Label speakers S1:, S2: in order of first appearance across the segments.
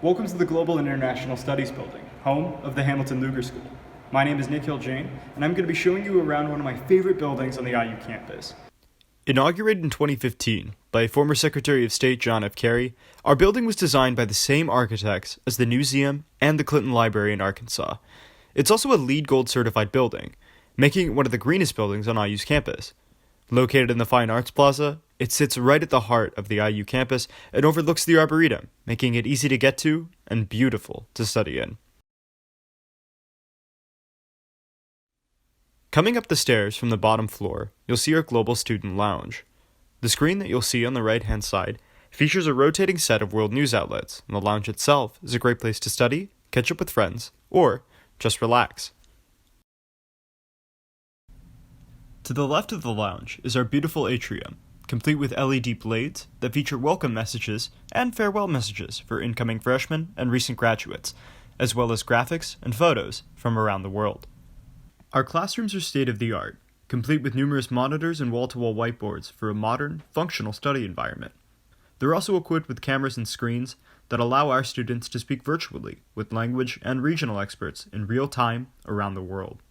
S1: Welcome to the Global and International Studies Building, home of the Hamilton Lugar School. My name is Nikhil Jain, and I'm going to be showing you around one of my favorite buildings on the IU campus.
S2: Inaugurated in 2015 by former Secretary of State John F. Kerry, our building was designed by the same architects as the Newseum and the Clinton Library in Arkansas. It's also a LEED Gold certified building, making it one of the greenest buildings on IU's campus. Located in the Fine Arts Plaza, it sits right at the heart of the IU campus and overlooks the Arboretum, making it easy to get to and beautiful to study in. Coming up the stairs from the bottom floor, you'll see our Global Student Lounge. The screen that you'll see on the right-hand side features a rotating set of world news outlets, and the lounge itself is a great place to study, catch up with friends, or just relax. To the left of the lounge is our beautiful atrium, complete with LED blades that feature welcome messages and farewell messages for incoming freshmen and recent graduates, as well as graphics and photos from around the world. Our classrooms are state-of-the-art, complete with numerous monitors and wall-to-wall whiteboards for a modern, functional study environment. They're also equipped with cameras and screens that allow our students to speak virtually with language and regional experts in real time around the world.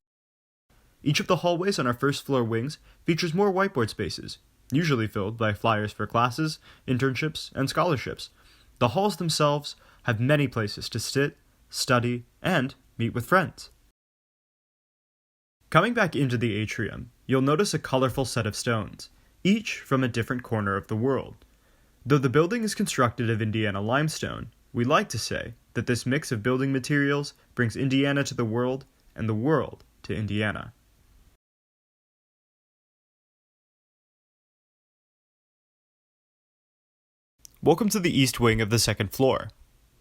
S2: Each of the hallways on our first floor wings features more whiteboard spaces, usually filled by flyers for classes, internships, and scholarships. The halls themselves have many places to sit, study, and meet with friends. Coming back into the atrium, you'll notice a colorful set of stones, each from a different corner of the world. Though the building is constructed of Indiana limestone, we like to say that this mix of building materials brings Indiana to the world and the world to Indiana. Welcome to the east wing of the second floor.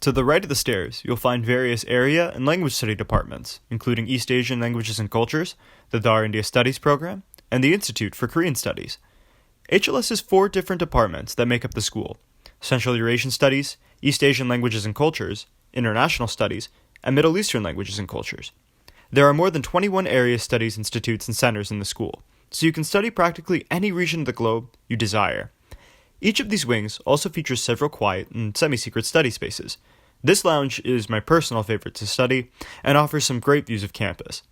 S2: To the right of the stairs, you'll find various area and language study departments, including East Asian Languages and Cultures, the Dar India Studies Program, and the Institute for Korean Studies. HLS has 4 different departments that make up the school: Central Eurasian Studies, East Asian Languages and Cultures, International Studies, and Middle Eastern Languages and Cultures. There are more than 21 area studies institutes and centers in the school, so you can study practically any region of the globe you desire. Each of these wings also features several quiet and semi-secret study spaces. This lounge is my personal favorite to study and offers some great views of campus.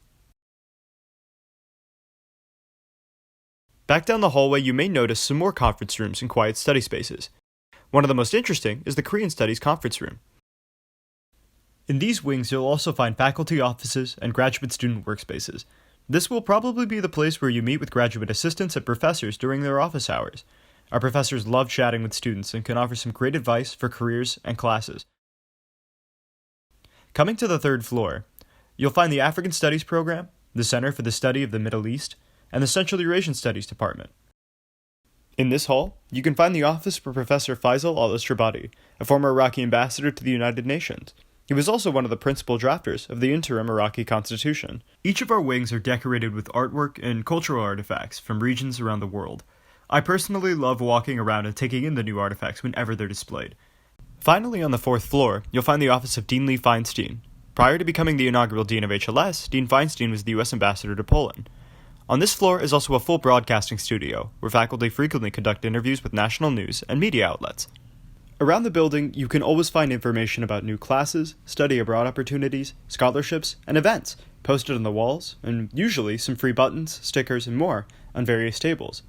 S2: Back down the hallway, you may notice some more conference rooms and quiet study spaces. One of the most interesting is the Korean Studies Conference Room. In these wings, you'll also find faculty offices and graduate student workspaces. This will probably be the place where you meet with graduate assistants and professors during their office hours. Our professors love chatting with students and can offer some great advice for careers and classes. Coming to the third floor, you'll find the African Studies Program, the Center for the Study of the Middle East, and the Central Eurasian Studies Department. In this hall, you can find the office for Professor Faisal al-Astrabadi, a former Iraqi ambassador to the United Nations. He was also one of the principal drafters of the interim Iraqi constitution. Each of our wings are decorated with artwork and cultural artifacts from regions around the world. I personally love walking around and taking in the new artifacts whenever they're displayed. Finally, on the 4th floor, you'll find the office of Dean Lee Feinstein. Prior to becoming the inaugural dean of HLS, Dean Feinstein was the U.S. ambassador to Poland. On this floor is also a full broadcasting studio, where faculty frequently conduct interviews with national news and media outlets. Around the building, you can always find information about new classes, study abroad opportunities, scholarships, and events posted on the walls, and usually some free buttons, stickers, and more on various tables.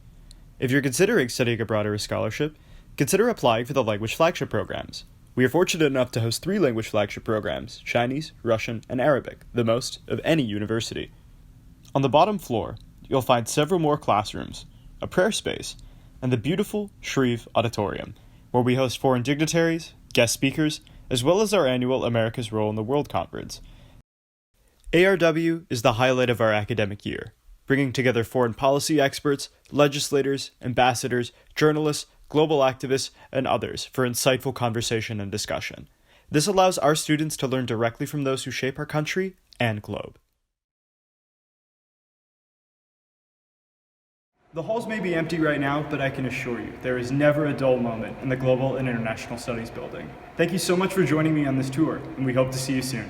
S2: If you're considering studying abroad or a scholarship, consider applying for the language flagship programs. We are fortunate enough to host 3 language flagship programs: Chinese, Russian, and Arabic, the most of any university. On the bottom floor, you'll find several more classrooms, a prayer space, and the beautiful Shreve Auditorium, where we host foreign dignitaries, guest speakers, as well as our annual America's Role in the World Conference. ARW is the highlight of our academic year, bringing together foreign policy experts, legislators, ambassadors, journalists, global activists, and others for insightful conversation and discussion. This allows our students to learn directly from those who shape our country and globe.
S1: The halls may be empty right now, but I can assure you, there is never a dull moment in the Global and International Studies Building. Thank you so much for joining me on this tour, and we hope to see you soon.